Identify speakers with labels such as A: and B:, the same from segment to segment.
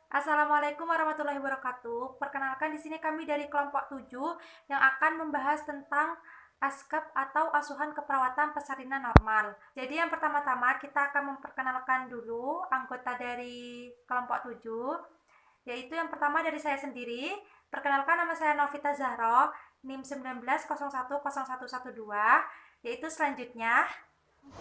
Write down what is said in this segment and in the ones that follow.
A: Assalamualaikum warahmatullahi wabarakatuh. Perkenalkan, di sini kami dari kelompok 7 yang akan membahas tentang ASKEP atau asuhan keperawatan persalinan normal. Jadi yang pertama-tama kita akan memperkenalkan dulu anggota dari kelompok 7, yaitu yang pertama dari saya sendiri. Perkenalkan, nama saya Novita Zahro, NIM 19010112. Yaitu selanjutnya,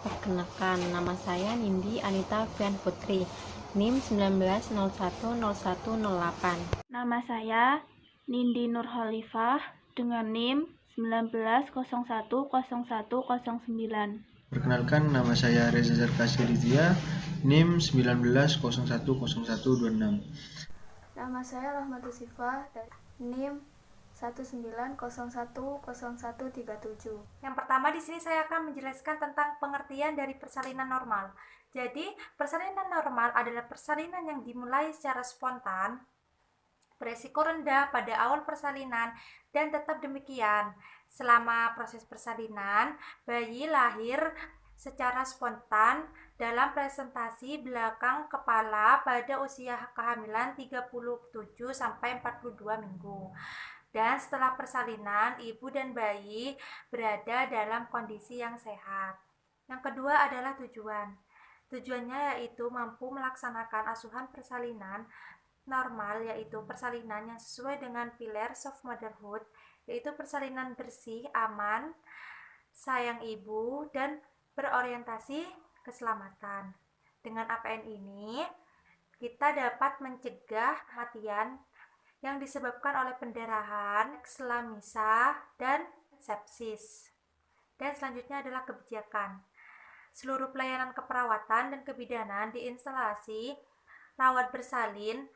B: Perkenalkan, nama saya Nindi Anita Fian Putri, NIM 19010108.
C: Nama saya Nindi Nurholifah dengan NIM 19010109.
D: Perkenalkan, nama saya Reza Zarkasi Rizia, NIM 19010126.
E: Nama saya Rahmatul Sifah dan NIM 19010137.
A: yang pertama di sini saya akan menjelaskan tentang pengertian dari persalinan normal. Jadi, persalinan normal adalah persalinan yang dimulai secara spontan, beresiko rendah pada awal persalinan, dan tetap demikian. Selama proses persalinan, bayi lahir secara spontan dalam presentasi belakang kepala pada usia kehamilan 37-42 minggu. Dan setelah persalinan, ibu dan bayi berada dalam kondisi yang sehat. Yang kedua adalah tujuan. Tujuannya yaitu mampu melaksanakan asuhan persalinan normal, yaitu persalinan yang sesuai dengan pillars of motherhood, yaitu persalinan bersih, aman, sayang ibu, dan berorientasi keselamatan. Dengan APN ini, kita dapat mencegah kematian yang disebabkan oleh pendarahan, ekselamisa, dan sepsis. Dan selanjutnya adalah kebijakan. Seluruh pelayanan keperawatan dan kebidanan di instalasi rawat bersalin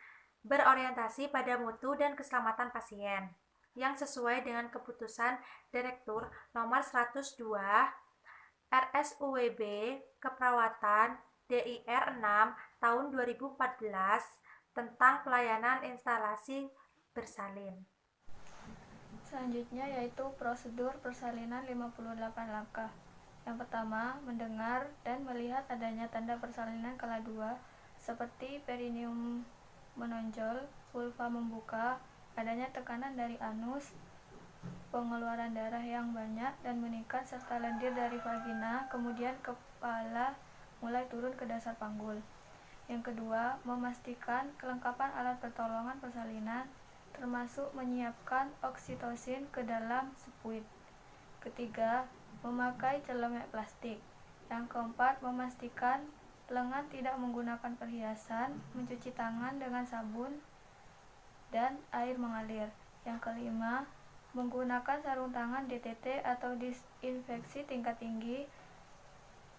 A: berorientasi pada mutu dan keselamatan pasien yang sesuai dengan keputusan Direktur nomor 102 RSUWB Keperawatan DIR 6 tahun 2014 tentang pelayanan instalasi bersalin.
E: Selanjutnya yaitu prosedur persalinan 58 langkah. Yang pertama, mendengar dan melihat adanya tanda persalinan kelas 2 seperti perineum menonjol, vulva membuka, adanya tekanan dari anus, pengeluaran darah yang banyak dan meningkat serta lendir dari vagina, kemudian kepala mulai turun ke dasar panggul. Yang kedua, memastikan kelengkapan alat pertolongan persalinan termasuk menyiapkan oksitosin ke dalam spuit. Ketiga, memakai celemek plastik. Yang keempat, memastikan lengan tidak menggunakan perhiasan, mencuci tangan dengan sabun dan air mengalir. Yang kelima, menggunakan sarung tangan DTT atau disinfeksi tingkat tinggi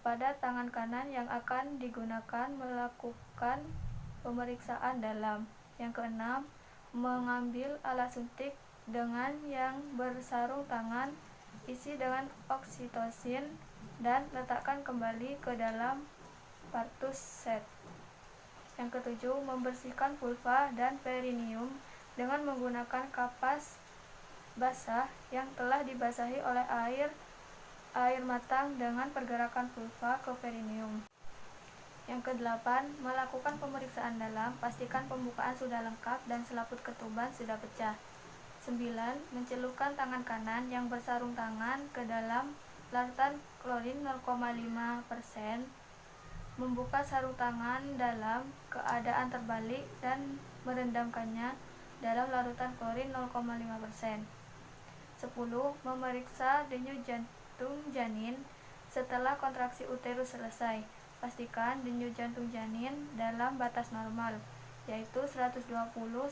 E: pada tangan kanan yang akan digunakan melakukan pemeriksaan dalam. Yang keenam, mengambil alat suntik dengan yang bersarung tangan, isi dengan oksitosin, dan letakkan kembali ke dalam partus set. Yang ketujuh, membersihkan vulva dan perineum dengan menggunakan kapas basah yang telah dibasahi oleh air matang dengan pergerakan vulva ke perineum. Yang kedelapan, melakukan pemeriksaan dalam, pastikan pembukaan sudah lengkap dan selaput ketuban sudah pecah. 9. Mencelupkan tangan kanan yang bersarung tangan ke dalam larutan klorin 0,5%, membuka sarung tangan dalam keadaan terbalik dan merendamkannya dalam larutan klorin 0,5%. 10. Memeriksa denyut jantung janin setelah kontraksi uterus selesai. Pastikan denyut jantung janin dalam batas normal, yaitu 120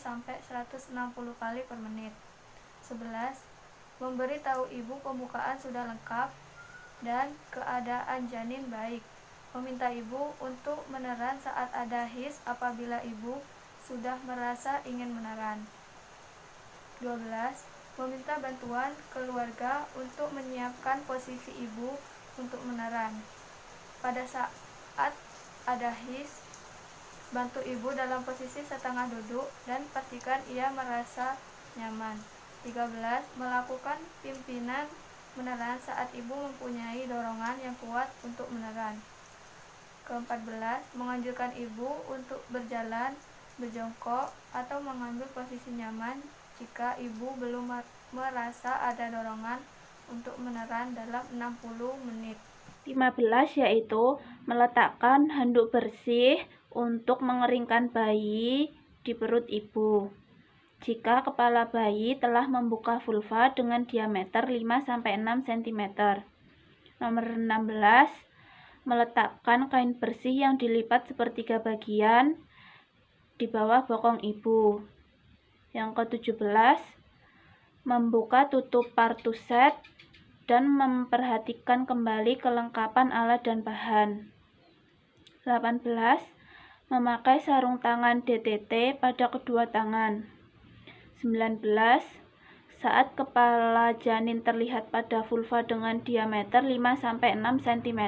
E: sampai 160 kali per menit. 11. Memberi tahu ibu pembukaan sudah lengkap dan keadaan janin baik. Meminta ibu untuk meneran saat ada his apabila ibu sudah merasa ingin meneran. 12. Meminta bantuan keluarga untuk menyiapkan posisi ibu untuk meneran. Pada saat ada his, bantu ibu dalam posisi setengah duduk dan pastikan ia merasa nyaman. 13. Melakukan pimpinan meneran saat ibu mempunyai dorongan yang kuat untuk meneran. Ke-14, menganjurkan ibu untuk berjalan, berjongkok, atau mengambil posisi nyaman jika ibu belum merasa ada dorongan untuk meneran dalam 60 menit.
C: 15 yaitu meletakkan handuk bersih untuk mengeringkan bayi di perut ibu. Jika kepala bayi telah membuka vulva dengan diameter 5-6 cm. Nomor 16, meletakkan kain bersih yang dilipat sepertiga bagian di bawah bokong ibu. Yang ke-17, membuka tutup partuset dan memperhatikan kembali kelengkapan alat dan bahan. 18, memakai sarung tangan DTT pada kedua tangan. 19, saat kepala janin terlihat pada vulva dengan diameter 5-6 cm.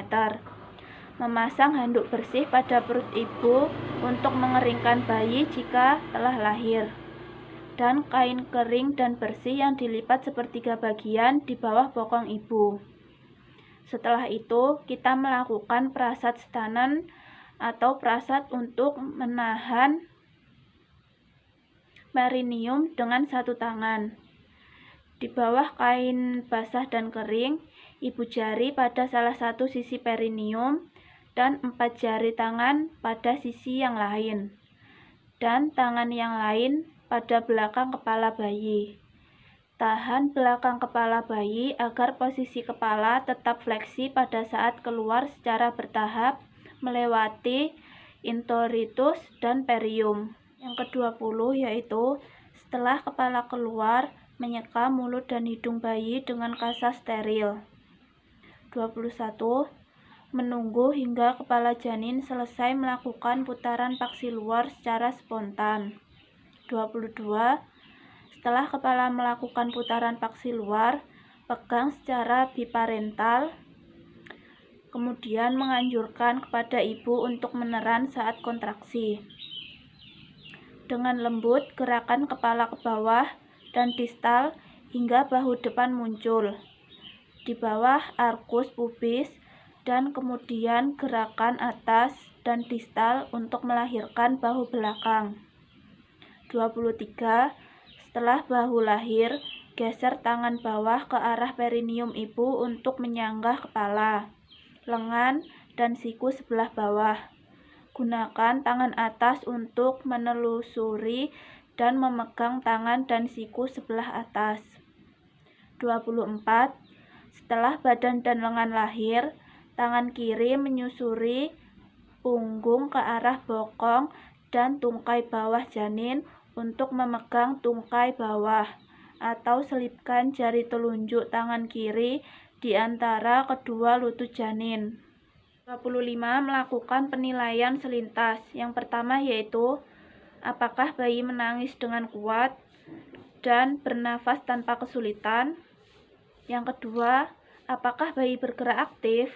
C: Memasang handuk bersih pada perut ibu untuk mengeringkan bayi jika telah lahir. Dan kain kering dan bersih yang dilipat sepertiga bagian di bawah bokong ibu. Setelah itu, kita melakukan prasat stanan atau prasat untuk menahan perineum dengan satu tangan. Di bawah kain basah dan kering, ibu jari pada salah satu sisi perineum dan 4 jari tangan pada sisi yang lain, dan tangan yang lain pada belakang kepala bayi. Tahan belakang kepala bayi agar posisi kepala tetap fleksi pada saat keluar secara bertahap melewati introitus dan perium. Yang ke-20 yaitu setelah kepala keluar, menyeka mulut dan hidung bayi dengan kasa steril. 21, menunggu hingga kepala janin selesai melakukan putaran paksi luar secara spontan. 22, setelah kepala melakukan putaran paksi luar, pegang secara biparental. Kemudian menganjurkan kepada ibu untuk meneran saat kontraksi. Dengan lembut, gerakan kepala ke bawah dan distal hingga bahu depan muncul di bawah arkus pubis, dan kemudian gerakan atas dan distal untuk melahirkan bahu belakang. 23, setelah bahu lahir, geser tangan bawah ke arah perineum ibu untuk menyanggah kepala, lengan, dan siku sebelah bawah. Gunakan tangan atas untuk menelusuri dan memegang tangan dan siku sebelah atas. 24, setelah badan dan lengan lahir, tangan kiri menyusuri punggung ke arah bokong dan tungkai bawah janin untuk memegang tungkai bawah, atau selipkan jari telunjuk tangan kiri di antara kedua lutut janin. 25, melakukan penilaian selintas. Yang pertama yaitu apakah bayi menangis dengan kuat dan bernafas tanpa kesulitan. Yang kedua, apakah bayi bergerak aktif.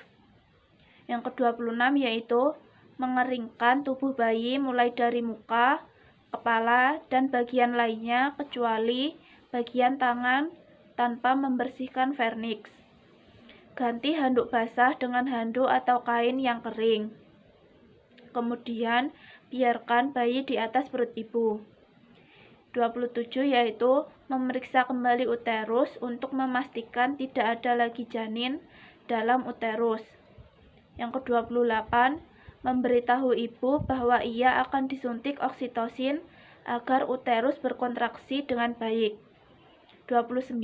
C: Yang ke-26 yaitu mengeringkan tubuh bayi mulai dari muka, kepala, dan bagian lainnya kecuali bagian tangan tanpa membersihkan vernix. Ganti handuk basah dengan handuk atau kain yang kering. Kemudian, biarkan bayi di atas perut ibu. 27 yaitu memeriksa kembali uterus untuk memastikan tidak ada lagi janin dalam uterus. Yang ke-28, memberitahu ibu bahwa ia akan disuntik oksitosin agar uterus berkontraksi dengan baik. 29,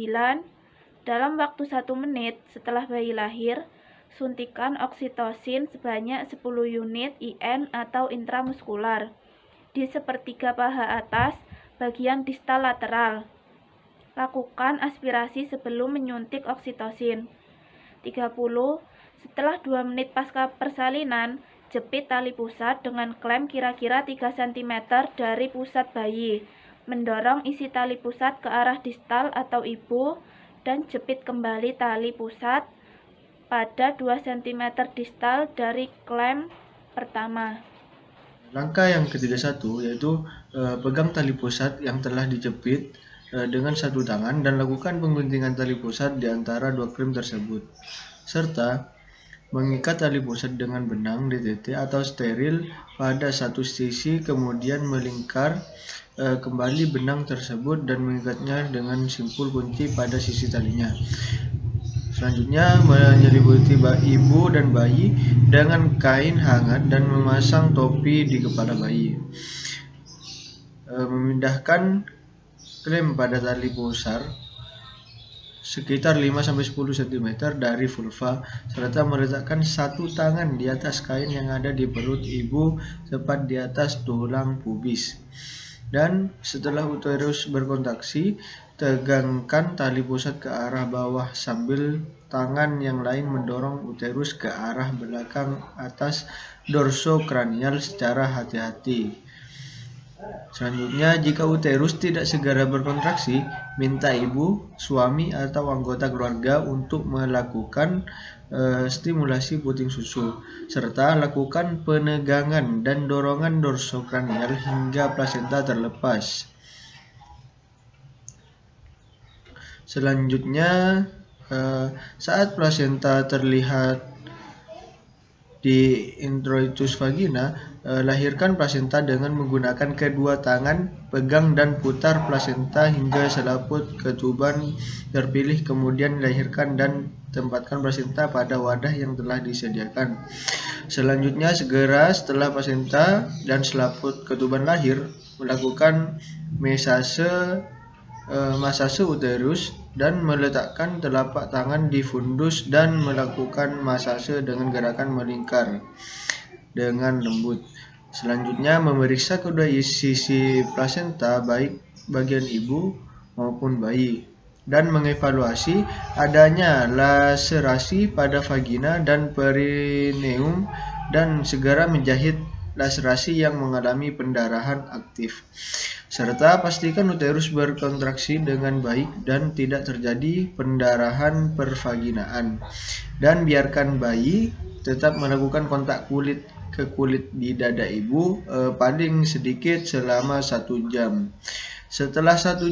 C: dalam waktu 1 menit setelah bayi lahir, suntikan oksitosin sebanyak 10 unit IN atau intramuskular di sepertiga paha atas bagian distal lateral. Lakukan aspirasi sebelum menyuntik oksitosin. 30, setelah 2 menit pasca persalinan, jepit tali pusat dengan klem kira-kira 3 cm dari pusat bayi. Mendorong isi tali pusat ke arah distal atau ibu dan jepit kembali tali pusat pada 2 cm distal dari klem pertama.
D: Langkah yang ke-31 yaitu pegang tali pusat yang telah dijepit dengan satu tangan dan lakukan pengguntingan tali pusat di antara dua krim tersebut, serta mengikat tali pusat dengan benang DTT atau steril pada satu sisi, kemudian melingkar kembali benang tersebut dan mengikatnya dengan simpul kunci pada sisi talinya. Selanjutnya, menyelimuti ibu dan bayi dengan kain hangat dan memasang topi di kepala bayi. Memindahkan krim pada tali pusar sekitar 5-10 cm dari vulva, serta meletakkan satu tangan di atas kain yang ada di perut ibu tepat di atas tulang pubis. Dan setelah uterus berkontraksi, tegangkan tali pusat ke arah bawah sambil tangan yang lain mendorong uterus ke arah belakang atas dorsokranial secara hati-hati. Selanjutnya, jika uterus tidak segera berkontraksi, minta ibu, suami, atau anggota keluarga untuk melakukan stimulasi puting susu, serta lakukan penegangan dan dorongan dorsokranial hingga plasenta terlepas. Selanjutnya, saat plasenta terlihat di introitus vagina, lahirkan plasenta dengan menggunakan kedua tangan, pegang dan putar plasenta hingga selaput ketuban terpilih, kemudian lahirkan dan tempatkan plasenta pada wadah yang telah disediakan. Selanjutnya, segera setelah plasenta dan selaput ketuban lahir, melakukan masase uterus dan meletakkan telapak tangan di fundus dan melakukan masase dengan gerakan melingkar dengan lembut. Selanjutnya, memeriksa kedua sisi plasenta, baik bagian ibu maupun bayi, dan mengevaluasi adanya laserasi pada vagina dan perineum, dan segera menjahit laserasi yang mengalami pendarahan aktif, serta pastikan uterus berkontraksi dengan baik dan tidak terjadi pendarahan pervaginaan, dan biarkan bayi tetap melakukan kontak kulit ke kulit di dada ibu paling sedikit selama 1 jam. Setelah 1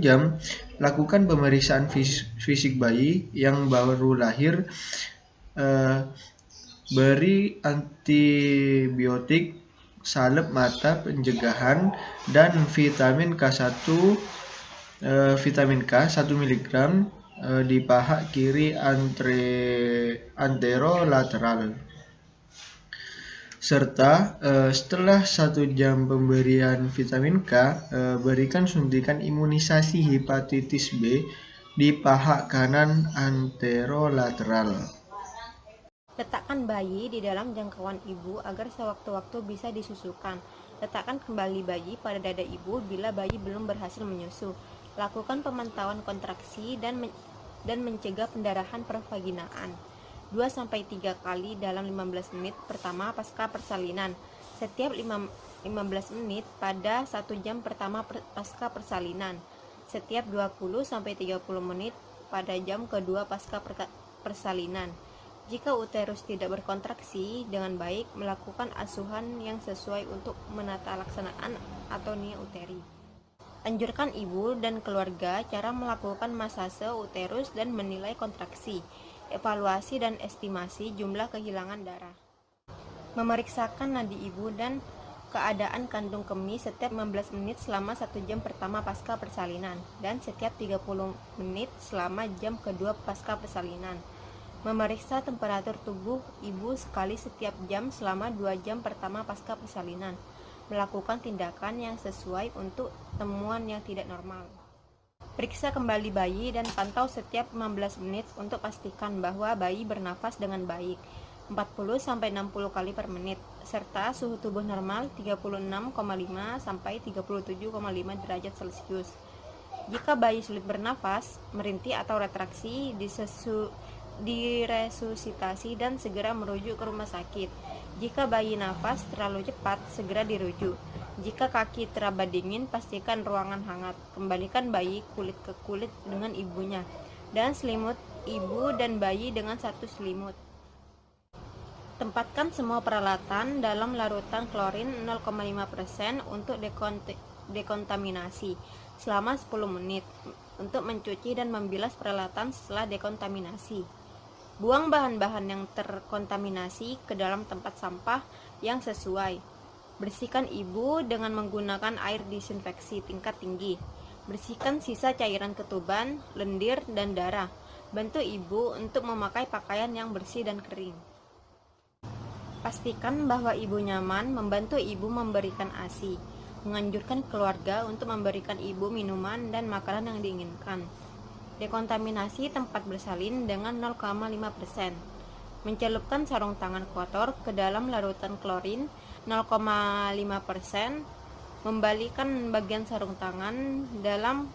D: jam, lakukan pemeriksaan fisik bayi yang baru lahir, beri antibiotik, salep mata pencegahan, dan vitamin K1 mg di paha kiri anterolateral. Serta setelah 1 jam pemberian vitamin K, berikan suntikan imunisasi hepatitis B di paha kanan anterolateral.
B: Letakkan bayi di dalam jangkauan ibu agar sewaktu-waktu bisa disusukan. Letakkan kembali bayi pada dada ibu bila bayi belum berhasil menyusu. Lakukan pemantauan kontraksi dan mencegah pendarahan pervaginaan 2-3 kali dalam 15 menit pertama pasca persalinan. Setiap 15 menit pada 1 jam pertama pasca persalinan. Setiap 20-30 menit pada jam kedua pasca persalinan. Jika uterus tidak berkontraksi dengan baik, melakukan asuhan yang sesuai untuk menata laksanaan atonia uteri. Anjurkan ibu dan keluarga cara melakukan masase uterus dan menilai kontraksi, evaluasi dan estimasi jumlah kehilangan darah. Memeriksakan nadi ibu dan keadaan kandung kemih setiap 15 menit selama 1 jam pertama pasca persalinan dan setiap 30 menit selama jam kedua pasca persalinan. Memeriksa temperatur tubuh ibu sekali setiap jam selama 2 jam pertama pasca persalinan. Melakukan tindakan yang sesuai untuk temuan yang tidak normal. Periksa kembali bayi dan pantau setiap 15 menit untuk pastikan bahwa bayi bernafas dengan baik 40-60 kali per menit, serta suhu tubuh normal 36,5 sampai 37,5 derajat Celcius. Jika bayi sulit bernafas, merintih atau retraksi, diresusitasi dan segera merujuk ke rumah sakit. Jika bayi nafas terlalu cepat, segera dirujuk. Jika kaki teraba dingin, pastikan ruangan hangat. Kembalikan bayi kulit ke kulit dengan ibunya, dan selimut ibu dan bayi dengan satu selimut. Tempatkan semua peralatan dalam larutan klorin 0,5% untuk dekontaminasi selama 10 menit untuk mencuci dan membilas peralatan setelah dekontaminasi. Buang bahan-bahan yang terkontaminasi ke dalam tempat sampah yang sesuai. Bersihkan ibu dengan menggunakan air disinfeksi tingkat tinggi. Bersihkan sisa cairan ketuban, lendir, dan darah. Bantu ibu untuk memakai pakaian yang bersih dan kering. Pastikan bahwa ibu nyaman membantu ibu memberikan ASI. Menganjurkan keluarga untuk memberikan ibu minuman dan makanan yang diinginkan. Dekontaminasi tempat bersalin dengan 0,5%. Mencelupkan sarung tangan kotor ke dalam larutan klorin 0,5%. Membalikan bagian sarung tangan dalam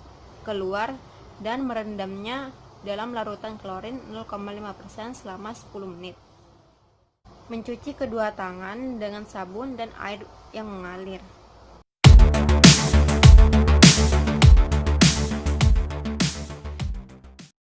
B: keluar dan merendamnya dalam larutan klorin 0,5% selama 10 menit. Mencuci kedua tangan dengan sabun dan air yang mengalir.